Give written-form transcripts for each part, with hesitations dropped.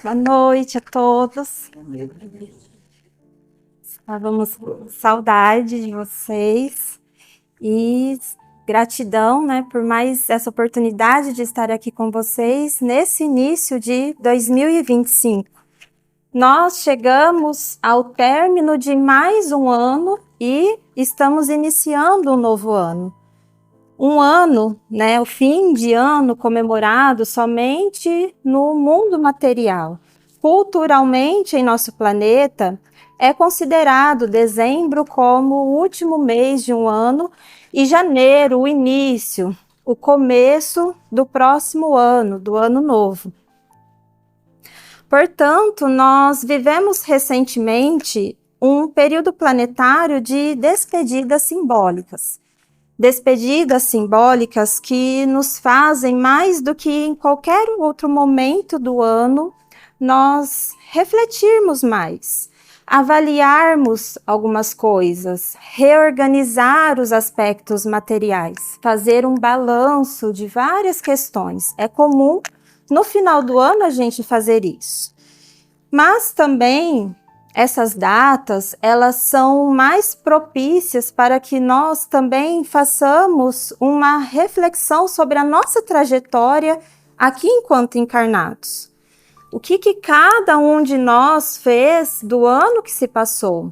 Boa noite a todos. Estávamos com saudade de vocês e gratidão, né, por mais essa oportunidade de estar aqui com vocês nesse início de 2025. Nós chegamos ao término de mais um ano e estamos iniciando um novo ano. Um ano, né, o fim de ano comemorado somente no mundo material. Culturalmente, em nosso planeta, é considerado dezembro como o último mês de um ano e janeiro, o início, o começo do próximo ano, do ano novo. Portanto, nós vivemos recentemente um período planetário de despedidas simbólicas. Despedidas simbólicas que nos fazem, mais do que em qualquer outro momento do ano, nós refletirmos mais, avaliarmos algumas coisas, reorganizar os aspectos materiais, fazer um balanço de várias questões. É comum no final do ano a gente fazer isso. Mas também essas datas, elas são mais propícias para que nós também façamos uma reflexão sobre a nossa trajetória aqui enquanto encarnados. O que cada um de nós fez do ano que se passou?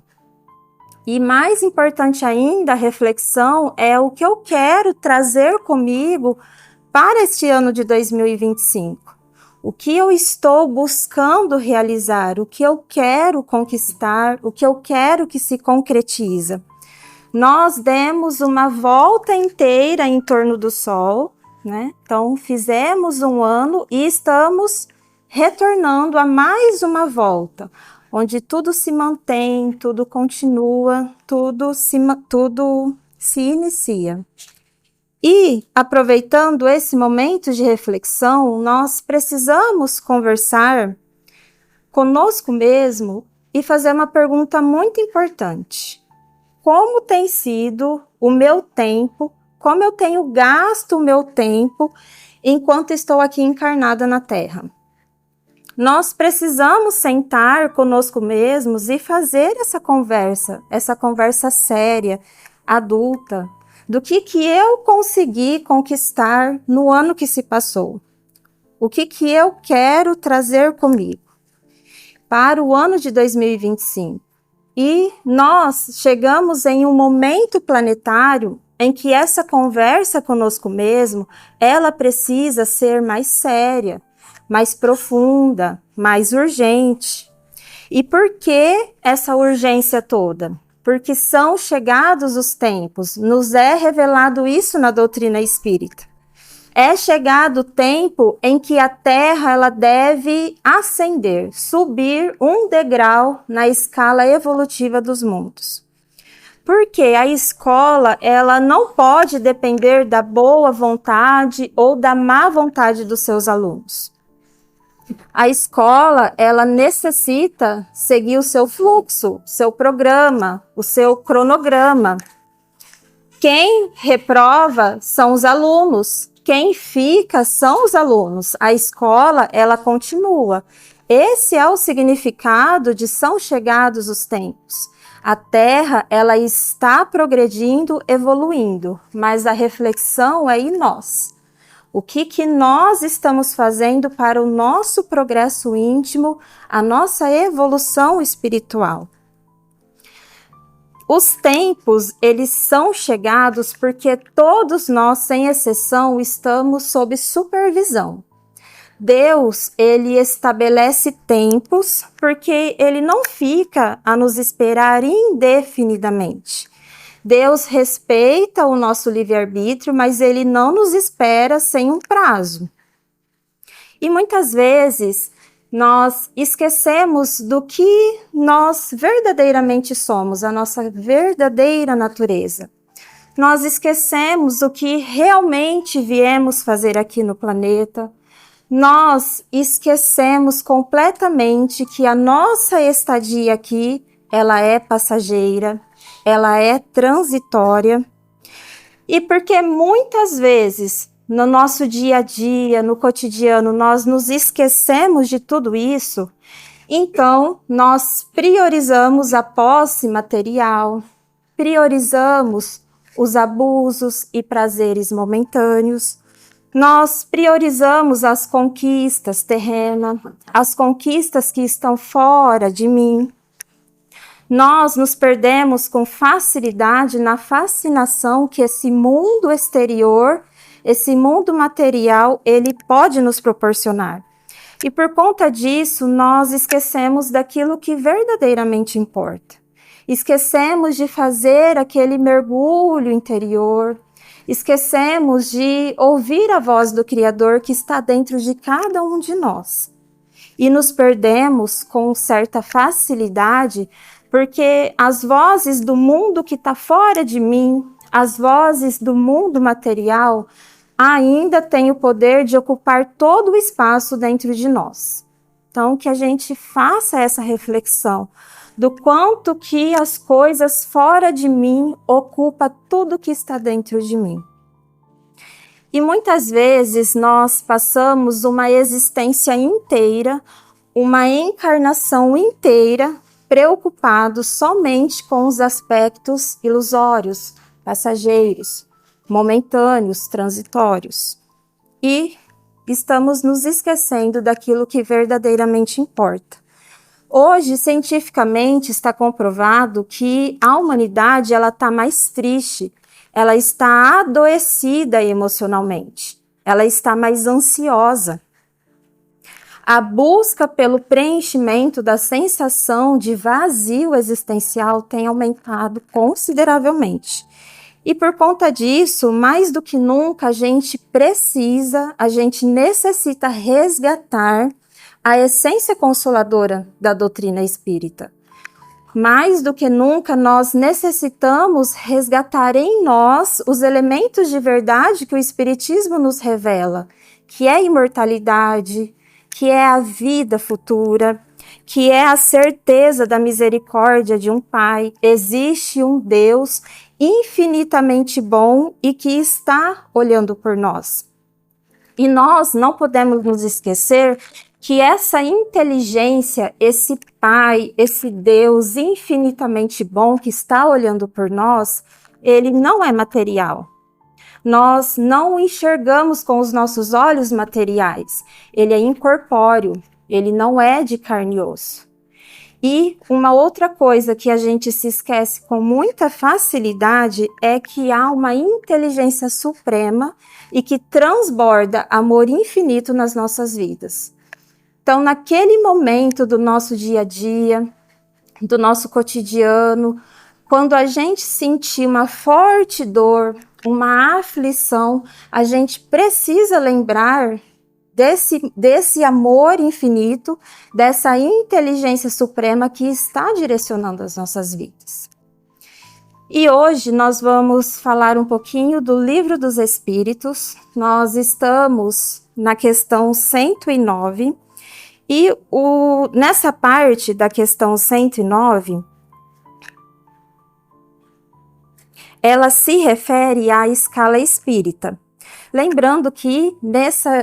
E mais importante ainda, a reflexão é o que eu quero trazer comigo para este ano de 2025. O que eu estou buscando realizar, o que eu quero conquistar, o que eu quero que se concretiza. Nós demos uma volta inteira em torno do Sol, né? Então, fizemos um ano e estamos retornando a mais uma volta, onde tudo se mantém, tudo continua, tudo se inicia. E, aproveitando esse momento de reflexão, nós precisamos conversar conosco mesmo e fazer uma pergunta muito importante. Como tem sido o meu tempo, como eu tenho gasto o meu tempo enquanto estou aqui encarnada na Terra? Nós precisamos sentar conosco mesmos e fazer essa conversa séria, adulta, do que eu consegui conquistar no ano que se passou. O que eu quero trazer comigo para o ano de 2025. E nós chegamos em um momento planetário em que essa conversa conosco mesmo, ela precisa ser mais séria, mais profunda, mais urgente. E por que essa urgência toda? Porque são chegados os tempos, nos é revelado isso na doutrina espírita. É chegado o tempo em que a Terra ela deve ascender, subir um degrau na escala evolutiva dos mundos. Porque a escola ela não pode depender da boa vontade ou da má vontade dos seus alunos. A escola, ela necessita seguir o seu fluxo, seu programa, o seu cronograma. Quem reprova são os alunos, quem fica são os alunos. A escola, ela continua. Esse é o significado de são chegados os tempos. A Terra, ela está progredindo, evoluindo, mas a reflexão é em nós. O que nós estamos fazendo para o nosso progresso íntimo, a nossa evolução espiritual? Os tempos, eles são chegados porque todos nós, sem exceção, estamos sob supervisão. Deus, ele estabelece tempos porque ele não fica a nos esperar indefinidamente. Deus respeita o nosso livre-arbítrio, mas ele não nos espera sem um prazo. E muitas vezes nós esquecemos do que nós verdadeiramente somos, a nossa verdadeira natureza. Nós esquecemos do que realmente viemos fazer aqui no planeta. Nós esquecemos completamente que a nossa estadia aqui, ela é passageira, ela é transitória. E porque muitas vezes no nosso dia a dia, no cotidiano, nós nos esquecemos de tudo isso, então nós priorizamos a posse material, priorizamos os abusos e prazeres momentâneos, nós priorizamos as conquistas terrenas, as conquistas que estão fora de mim. Nós nos perdemos com facilidade na fascinação que esse mundo exterior, esse mundo material, ele pode nos proporcionar. E por conta disso, nós esquecemos daquilo que verdadeiramente importa. Esquecemos de fazer aquele mergulho interior, esquecemos de ouvir a voz do Criador que está dentro de cada um de nós. E nos perdemos com certa facilidade, porque as vozes do mundo que está fora de mim, as vozes do mundo material, ainda têm o poder de ocupar todo o espaço dentro de nós. Então, que a gente faça essa reflexão do quanto que as coisas fora de mim ocupam tudo que está dentro de mim. E muitas vezes nós passamos uma existência inteira, uma encarnação inteira, preocupados somente com os aspectos ilusórios, passageiros, momentâneos, transitórios. E estamos nos esquecendo daquilo que verdadeiramente importa. Hoje, cientificamente, está comprovado que a humanidade está mais triste, ela está adoecida emocionalmente, ela está mais ansiosa. A busca pelo preenchimento da sensação de vazio existencial tem aumentado consideravelmente. E por conta disso, mais do que nunca, a gente necessita resgatar a essência consoladora da doutrina espírita. Mais do que nunca, nós necessitamos resgatar em nós os elementos de verdade que o Espiritismo nos revela, que é a imortalidade, que é a vida futura, que é a certeza da misericórdia de um Pai. Existe um Deus infinitamente bom e que está olhando por nós. E nós não podemos nos esquecer que essa inteligência, esse Pai, esse Deus infinitamente bom que está olhando por nós, ele não é material. Nós não o enxergamos com os nossos olhos materiais. Ele é incorpóreo, ele não é de carne e osso. E uma outra coisa que a gente se esquece com muita facilidade é que há uma inteligência suprema e que transborda amor infinito nas nossas vidas. Então, naquele momento do nosso dia a dia, do nosso cotidiano, quando a gente sentir uma forte dor, uma aflição, a gente precisa lembrar desse amor infinito, dessa inteligência suprema que está direcionando as nossas vidas. E hoje nós vamos falar um pouquinho do Livro dos Espíritos. Nós estamos na questão 109 e nessa parte da questão 109, ela se refere à escala espírita. Lembrando que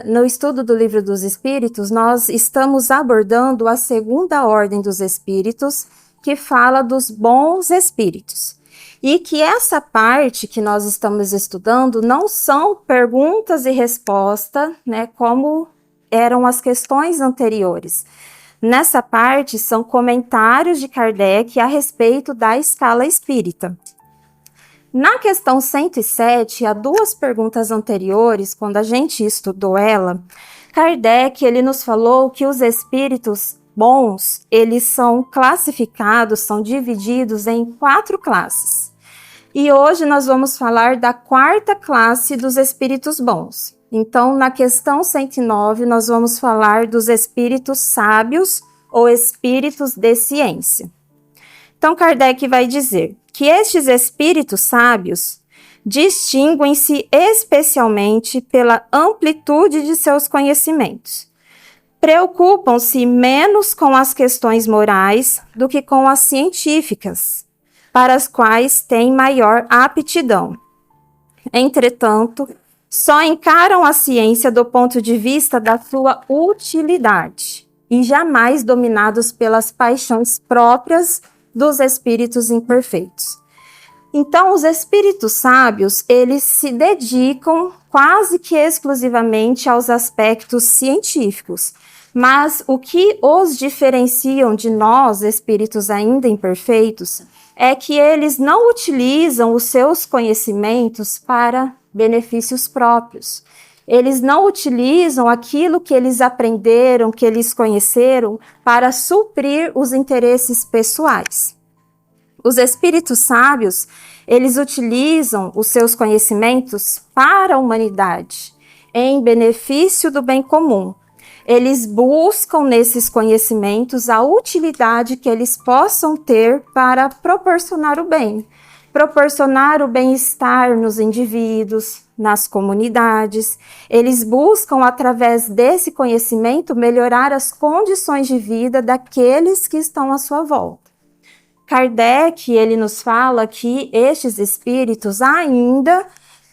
no estudo do Livro dos Espíritos, nós estamos abordando a segunda ordem dos espíritos, que fala dos bons espíritos. E que essa parte que nós estamos estudando não são perguntas e respostas, né, como eram as questões anteriores. Nessa parte são comentários de Kardec a respeito da escala espírita. Na questão 107, há duas perguntas anteriores, quando a gente estudou ela, Kardec ele nos falou que os espíritos bons, eles são classificados, são divididos em 4 classes. E hoje nós vamos falar da 4ª classe dos espíritos bons. Então, na questão 109, nós vamos falar dos espíritos sábios ou espíritos de ciência. Então, Kardec vai dizer que estes espíritos sábios distinguem-se especialmente pela amplitude de seus conhecimentos. Preocupam-se menos com as questões morais do que com as científicas, para as quais têm maior aptidão. Entretanto, só encaram a ciência do ponto de vista da sua utilidade e jamais dominados pelas paixões próprias dos espíritos imperfeitos. Então, os espíritos sábios, eles se dedicam quase que exclusivamente aos aspectos científicos, mas o que os diferenciam de nós, espíritos ainda imperfeitos, é que eles não utilizam os seus conhecimentos para benefícios próprios. Eles não utilizam aquilo que eles aprenderam, que eles conheceram, para suprir os interesses pessoais. Os espíritos sábios, eles utilizam os seus conhecimentos para a humanidade, em benefício do bem comum. Eles buscam nesses conhecimentos a utilidade que eles possam ter para proporcionar o bem-estar nos indivíduos, nas comunidades. Eles buscam, através desse conhecimento, melhorar as condições de vida daqueles que estão à sua volta. Kardec, ele nos fala que estes espíritos ainda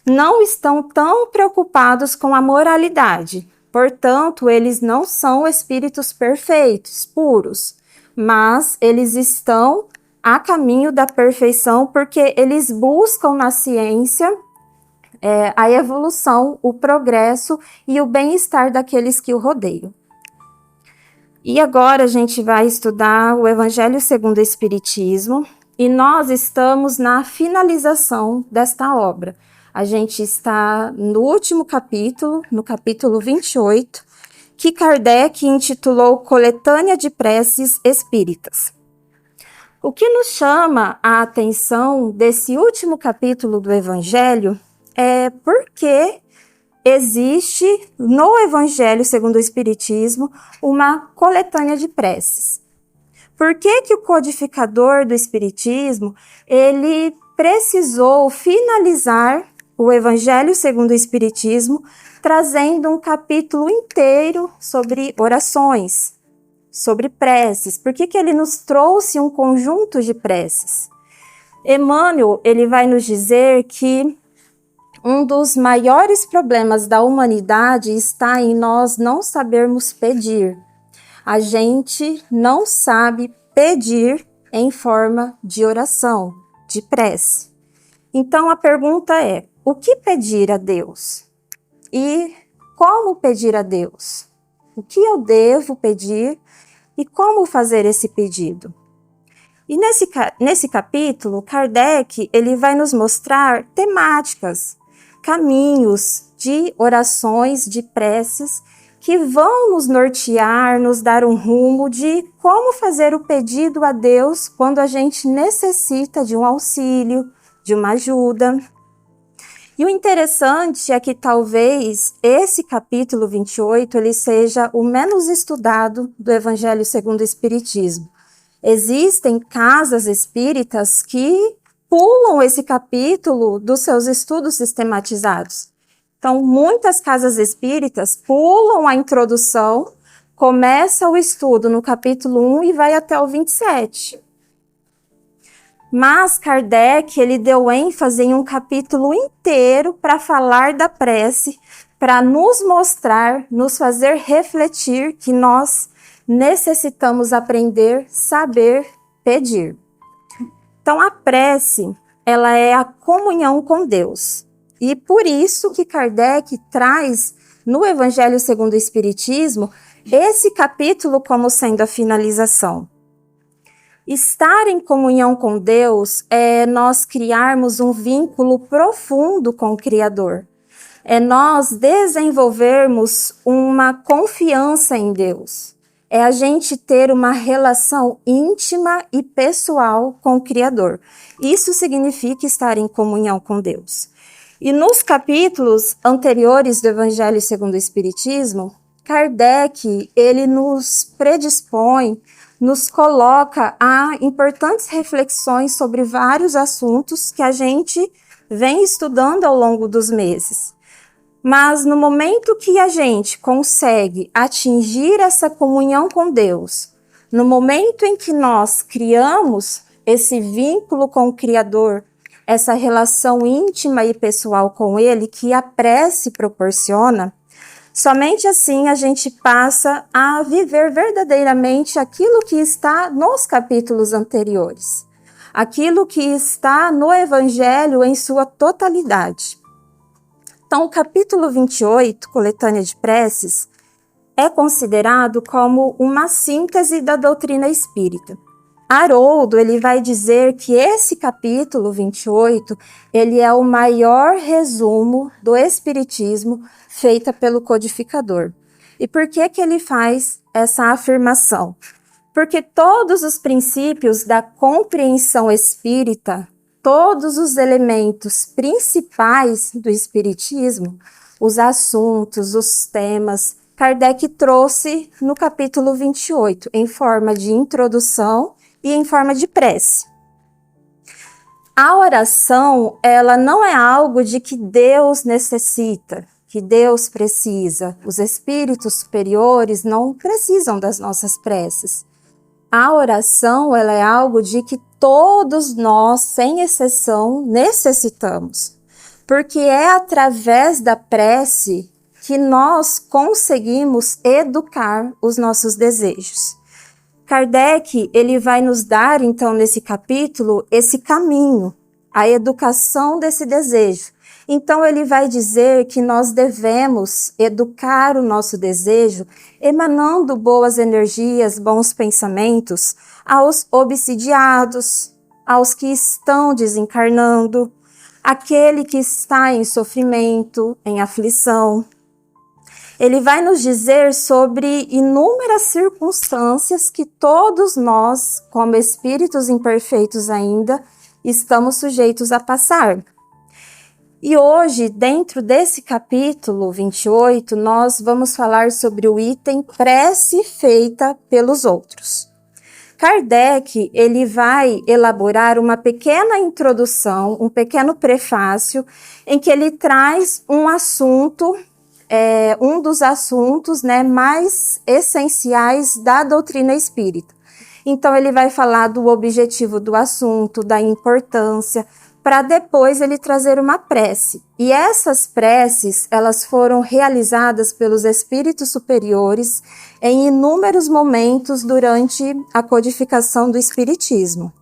não estão tão preocupados com a moralidade. Portanto, eles não são espíritos perfeitos, puros, mas eles estão a caminho da perfeição porque eles buscam na ciência a evolução, o progresso e o bem-estar daqueles que o rodeiam. E agora a gente vai estudar o Evangelho segundo o Espiritismo e nós estamos na finalização desta obra. A gente está no último capítulo, no capítulo 28, que Kardec intitulou Coletânea de Preces Espíritas. O que nos chama a atenção desse último capítulo do Evangelho é porque existe no Evangelho segundo o Espiritismo uma coletânea de preces. Por que que o codificador do Espiritismo ele precisou finalizar o Evangelho segundo o Espiritismo trazendo um capítulo inteiro sobre orações, sobre preces? Por que que ele nos trouxe um conjunto de preces? Emmanuel, ele vai nos dizer que um dos maiores problemas da humanidade está em nós não sabermos pedir. A gente não sabe pedir em forma de oração, de prece. Então a pergunta é: o que pedir a Deus? E como pedir a Deus? O que eu devo pedir e como fazer esse pedido? E nesse capítulo, Kardec ele vai nos mostrar temáticas, caminhos de orações, de preces, que vão nos nortear, nos dar um rumo de como fazer o pedido a Deus quando a gente necessita de um auxílio, de uma ajuda. E o interessante é que talvez esse capítulo 28 ele seja o menos estudado do Evangelho segundo o Espiritismo. Existem casas espíritas que pulam esse capítulo dos seus estudos sistematizados. Então, muitas casas espíritas pulam a introdução, começa o estudo no capítulo 1 e vai até o 27. Mas Kardec, ele deu ênfase em um capítulo inteiro para falar da prece, para nos mostrar, nos fazer refletir que nós necessitamos aprender, saber pedir. Então, a prece, ela é a comunhão com Deus. E por isso que Kardec traz no Evangelho segundo o Espiritismo esse capítulo como sendo a finalização. Estar em comunhão com Deus é nós criarmos um vínculo profundo com o Criador. É nós desenvolvermos uma confiança em Deus. É a gente ter uma relação íntima e pessoal com o Criador. Isso significa estar em comunhão com Deus. E nos capítulos anteriores do Evangelho segundo o Espiritismo, Kardec, ele nos predispõe, nos coloca a importantes reflexões sobre vários assuntos que a gente vem estudando ao longo dos meses. Mas no momento que a gente consegue atingir essa comunhão com Deus, no momento em que nós criamos esse vínculo com o Criador, essa relação íntima e pessoal com Ele que a prece proporciona, somente assim a gente passa a viver verdadeiramente aquilo que está nos capítulos anteriores, aquilo que está no Evangelho em sua totalidade. Então, o capítulo 28, Coletânea de Preces, é considerado como uma síntese da doutrina espírita. Haroldo, ele vai dizer que esse capítulo 28, ele é o maior resumo do Espiritismo feita pelo codificador. E por que que ele faz essa afirmação? Porque todos os princípios da compreensão espírita, todos os elementos principais do Espiritismo, os assuntos, os temas, Kardec trouxe no capítulo 28, em forma de introdução e em forma de prece. A oração, ela não é algo de que Deus necessita, que Deus precisa. Os espíritos superiores não precisam das nossas preces. A oração, ela é algo de que todos nós, sem exceção, necessitamos. Porque é através da prece que nós conseguimos educar os nossos desejos. Kardec, ele vai nos dar, então, nesse capítulo, esse caminho, a educação desse desejo. Então, ele vai dizer que nós devemos educar o nosso desejo, emanando boas energias, bons pensamentos, aos obsidiados, aos que estão desencarnando, aquele que está em sofrimento, em aflição. Ele vai nos dizer sobre inúmeras circunstâncias que todos nós, como espíritos imperfeitos ainda, estamos sujeitos a passar. E hoje, dentro desse capítulo 28, nós vamos falar sobre o item prece feita pelos outros. Kardec, ele vai elaborar uma pequena introdução, um pequeno prefácio, em que ele traz um assunto, um dos assuntos, né, mais essenciais da doutrina espírita. Então, ele vai falar do objetivo do assunto, da importância, para depois ele trazer uma prece. E essas preces, elas foram realizadas pelos espíritos superiores em inúmeros momentos durante a codificação do espiritismo.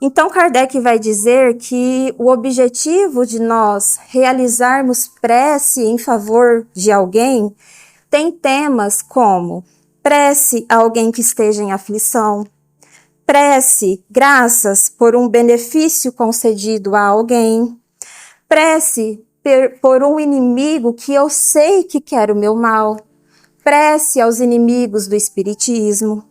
Então, Kardec vai dizer que o objetivo de nós realizarmos prece em favor de alguém tem temas como prece a alguém que esteja em aflição, prece graças por um benefício concedido a alguém, prece por um inimigo que eu sei que quer o meu mal, prece aos inimigos do espiritismo,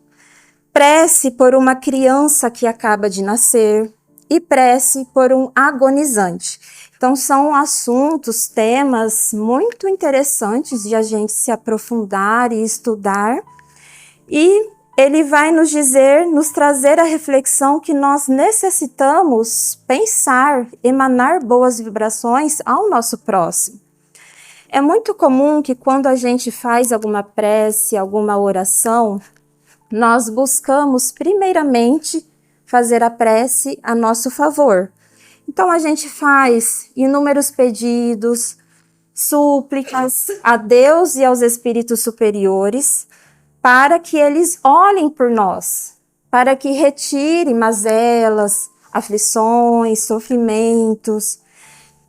prece por uma criança que acaba de nascer e prece por um agonizante. Então, são assuntos, temas muito interessantes de a gente se aprofundar e estudar. E ele vai nos dizer, nos trazer a reflexão que nós necessitamos pensar, emanar boas vibrações ao nosso próximo. É muito comum que quando a gente faz alguma prece, alguma oração, nós buscamos primeiramente fazer a prece a nosso favor. Então a gente faz inúmeros pedidos, súplicas a Deus e aos espíritos superiores para que eles olhem por nós, para que retirem mazelas, aflições, sofrimentos.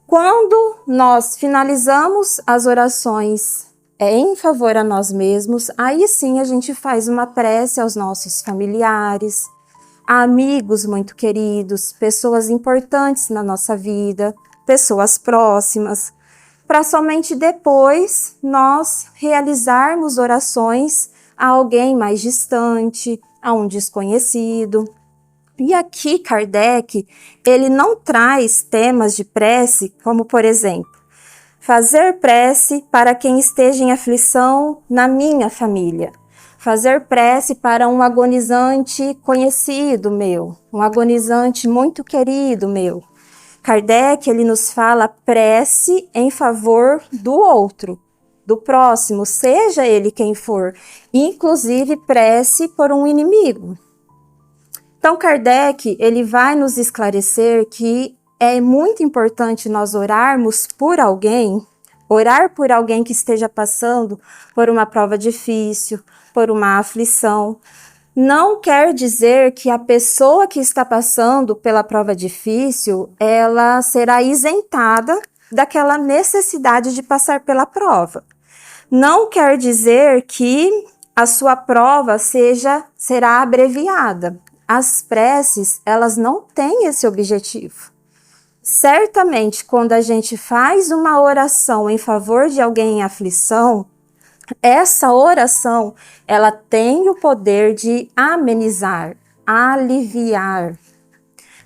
Quando nós finalizamos as orações em favor a nós mesmos, aí sim a gente faz uma prece aos nossos familiares, a amigos muito queridos, pessoas importantes na nossa vida, pessoas próximas, para somente depois nós realizarmos orações a alguém mais distante, a um desconhecido. E aqui Kardec, ele não traz temas de prece como, por exemplo, fazer prece para quem esteja em aflição na minha família. Fazer prece para um agonizante conhecido meu, um agonizante muito querido meu. Kardec, ele nos fala prece em favor do outro, do próximo, seja ele quem for, inclusive prece por um inimigo. Então, Kardec, ele vai nos esclarecer que é muito importante nós orarmos por alguém, orar por alguém que esteja passando por uma prova difícil, por uma aflição. Não quer dizer que a pessoa que está passando pela prova difícil, ela será isentada daquela necessidade de passar pela prova. Não quer dizer que a sua prova será abreviada. As preces, elas não têm esse objetivo. Certamente, quando a gente faz uma oração em favor de alguém em aflição, essa oração, ela tem o poder de amenizar, aliviar,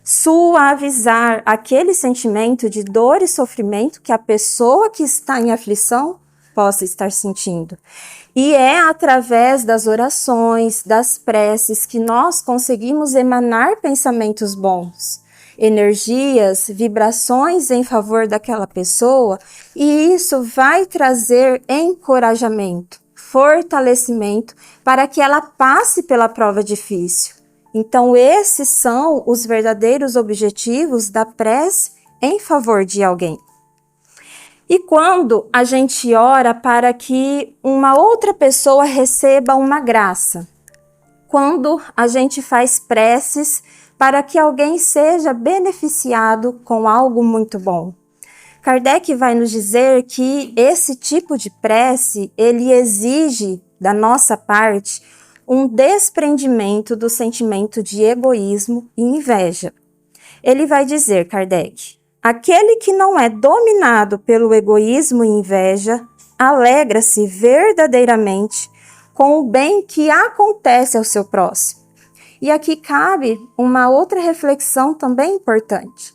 suavizar aquele sentimento de dor e sofrimento que a pessoa que está em aflição possa estar sentindo. E é através das orações, das preces, que nós conseguimos emanar pensamentos bons, energias, vibrações em favor daquela pessoa, e isso vai trazer encorajamento, fortalecimento para que ela passe pela prova difícil. Então, esses são os verdadeiros objetivos da prece em favor de alguém. E quando a gente ora para que uma outra pessoa receba uma graça, quando a gente faz preces para que alguém seja beneficiado com algo muito bom, Kardec vai nos dizer que esse tipo de prece, ele exige da nossa parte um desprendimento do sentimento de egoísmo e inveja. Ele vai dizer, Kardec, aquele que não é dominado pelo egoísmo e inveja, alegra-se verdadeiramente com o bem que acontece ao seu próximo. E aqui cabe uma outra reflexão também importante.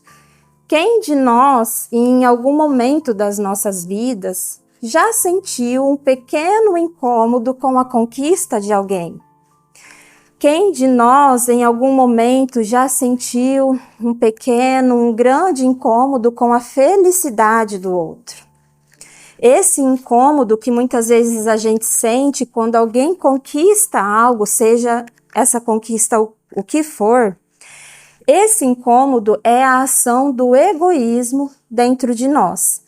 Quem de nós, em algum momento das nossas vidas, já sentiu um pequeno incômodo com a conquista de alguém? Quem de nós, em algum momento, já sentiu um grande incômodo com a felicidade do outro? Esse incômodo que muitas vezes a gente sente quando alguém conquista algo, seja essa conquista o que for, esse incômodo é a ação do egoísmo dentro de nós.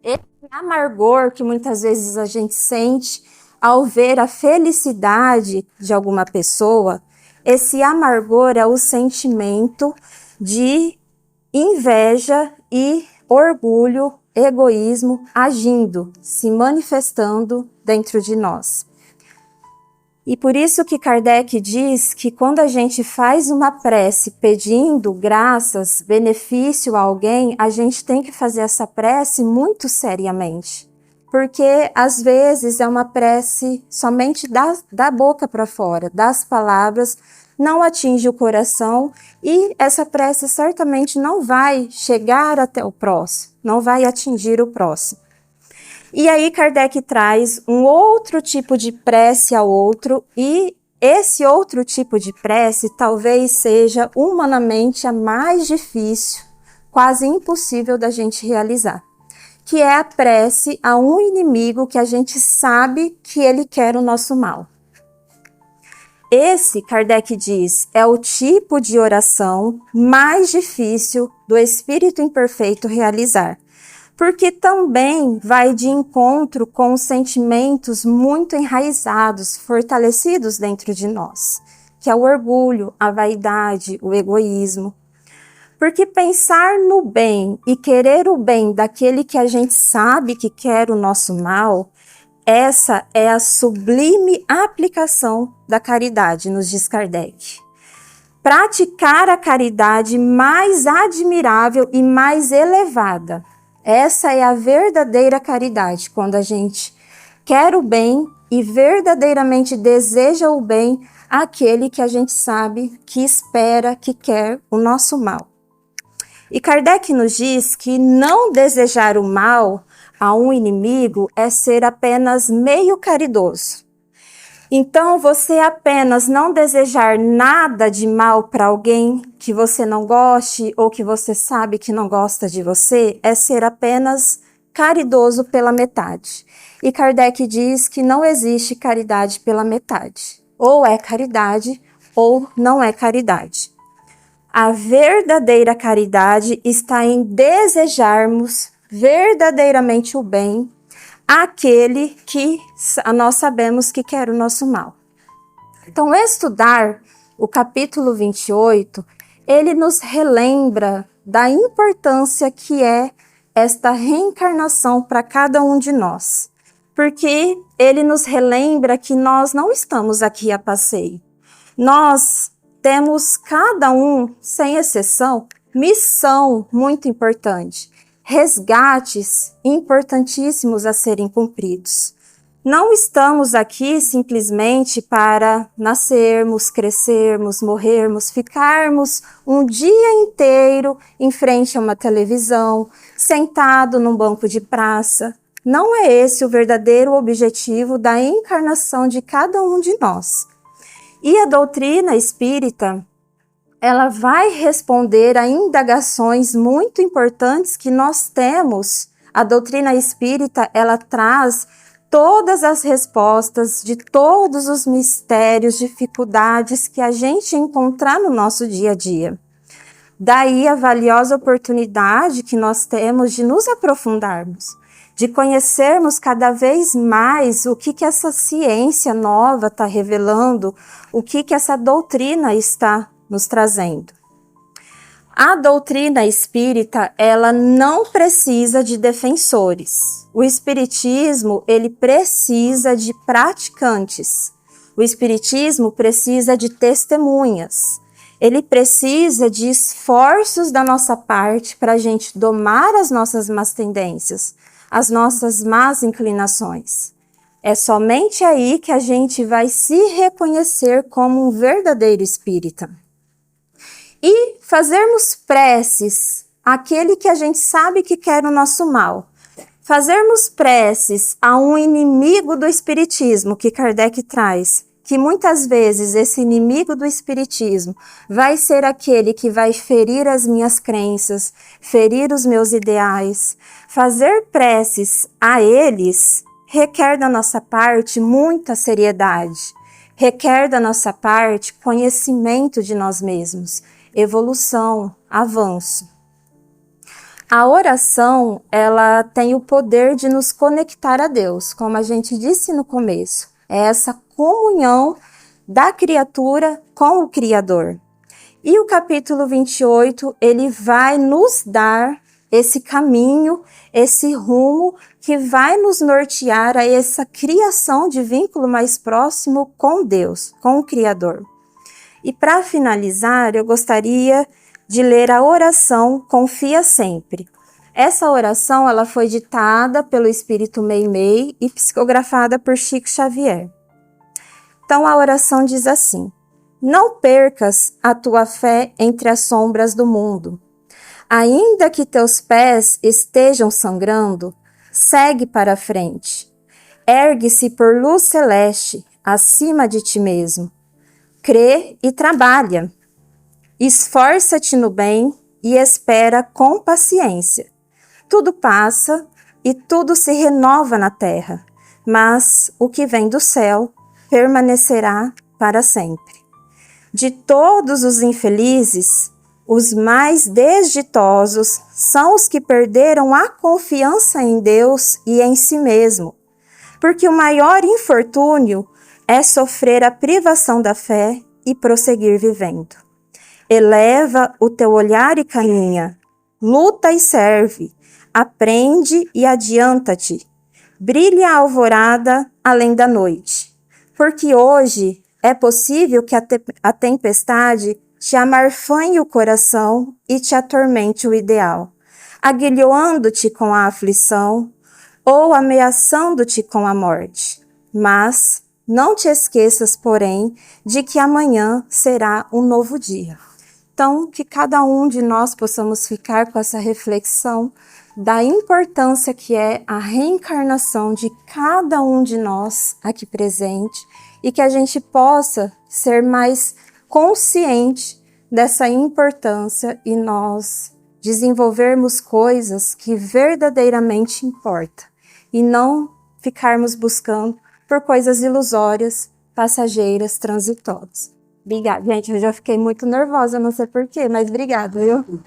Esse amargor que muitas vezes a gente sente ao ver a felicidade de alguma pessoa, esse amargor é o sentimento de inveja e orgulho, egoísmo agindo, se manifestando dentro de nós. E por isso que Kardec diz que quando a gente faz uma prece pedindo graças, benefício a alguém, a gente tem que fazer essa prece muito seriamente. Porque às vezes é uma prece somente da boca para fora, das palavras, não atinge o coração e essa prece certamente não vai chegar até o próximo, não vai atingir o próximo. E aí Kardec traz um outro tipo de prece ao outro, e esse outro tipo de prece talvez seja humanamente a mais difícil, quase impossível da gente realizar, que é a prece a um inimigo que a gente sabe que ele quer o nosso mal. Esse, Kardec diz, é o tipo de oração mais difícil do espírito imperfeito realizar, porque também vai de encontro com os sentimentos muito enraizados, fortalecidos dentro de nós, que é o orgulho, a vaidade, o egoísmo. Porque pensar no bem e querer o bem daquele que a gente sabe que quer o nosso mal, essa é a sublime aplicação da caridade, nos diz Kardec. Praticar a caridade mais admirável e mais elevada. Essa é a verdadeira caridade, quando a gente quer o bem e verdadeiramente deseja o bem àquele que a gente sabe que espera, que quer o nosso mal. E Kardec nos diz que não desejar o mal a um inimigo é ser apenas meio caridoso. Então, você apenas não desejar nada de mal para alguém que você não goste ou que você sabe que não gosta de você, é ser apenas caridoso pela metade. E Kardec diz que não existe caridade pela metade. Ou é caridade ou não é caridade. A verdadeira caridade está em desejarmos verdadeiramente o bem àquele que nós sabemos que quer o nosso mal. Então, estudar o capítulo 28, ele nos relembra da importância que é esta reencarnação para cada um de nós. Porque ele nos relembra que nós não estamos aqui a passeio. Nós temos cada um, sem exceção, missão muito importante, resgates importantíssimos a serem cumpridos. Não estamos aqui simplesmente para nascermos, crescermos, morrermos, ficarmos um dia inteiro em frente a uma televisão, sentado num banco de praça. Não é esse o verdadeiro objetivo da encarnação de cada um de nós. E a doutrina espírita, ela vai responder a indagações muito importantes que nós temos. A doutrina espírita, ela traz todas as respostas de todos os mistérios, dificuldades que a gente encontrar no nosso dia a dia. Daí a valiosa oportunidade que nós temos de nos aprofundarmos, de conhecermos cada vez mais o que essa ciência nova está revelando, o que essa doutrina está nos trazendo. A doutrina espírita, ela não precisa de defensores. O espiritismo, ele precisa de praticantes. O espiritismo precisa de testemunhas. Ele precisa de esforços da nossa parte para a gente domar as nossas más tendências, as nossas más inclinações. É somente aí que a gente vai se reconhecer como um verdadeiro espírita. E fazermos preces àquele que a gente sabe que quer o nosso mal. Fazermos preces a um inimigo do espiritismo que Kardec traz, que muitas vezes esse inimigo do espiritismo vai ser aquele que vai ferir as minhas crenças, ferir os meus ideais. Fazer preces a eles requer da nossa parte muita seriedade, requer da nossa parte conhecimento de nós mesmos, evolução, avanço. A oração, ela tem o poder de nos conectar a Deus, como a gente disse no começo. É essa comunhão da criatura com o Criador. E o capítulo 28, ele vai nos dar esse caminho, esse rumo que vai nos nortear a essa criação de vínculo mais próximo com Deus, com o Criador. E para finalizar, eu gostaria de ler a oração Confia Sempre. Essa oração ela foi ditada pelo Espírito Meimei e psicografada por Chico Xavier. Então a oração diz assim: não percas a tua fé entre as sombras do mundo. Ainda que teus pés estejam sangrando, segue para a frente. Ergue-se por luz celeste acima de ti mesmo. Crê e trabalha. Esforça-te no bem e espera com paciência. Tudo passa e tudo se renova na terra, mas o que vem do céu permanecerá para sempre. De todos os infelizes, os mais desditosos são os que perderam a confiança em Deus e em si mesmo, porque o maior infortúnio é sofrer a privação da fé e prosseguir vivendo. Eleva o teu olhar e caminha, luta e serve, aprende e adianta-te, brilha a alvorada além da noite, porque hoje é possível que a tempestade te amarfanhe o coração e te atormente o ideal, aguilhoando-te com a aflição ou ameaçando-te com a morte. Mas não te esqueças, porém, de que amanhã será um novo dia. Então, que cada um de nós possamos ficar com essa reflexão da importância que é a reencarnação de cada um de nós aqui presente e que a gente possa ser mais consciente dessa importância e nós desenvolvermos coisas que verdadeiramente importam e não ficarmos buscando por coisas ilusórias, passageiras, transitórias. Obrigada. Gente, eu já fiquei muito nervosa, não sei por quê, mas obrigada, viu?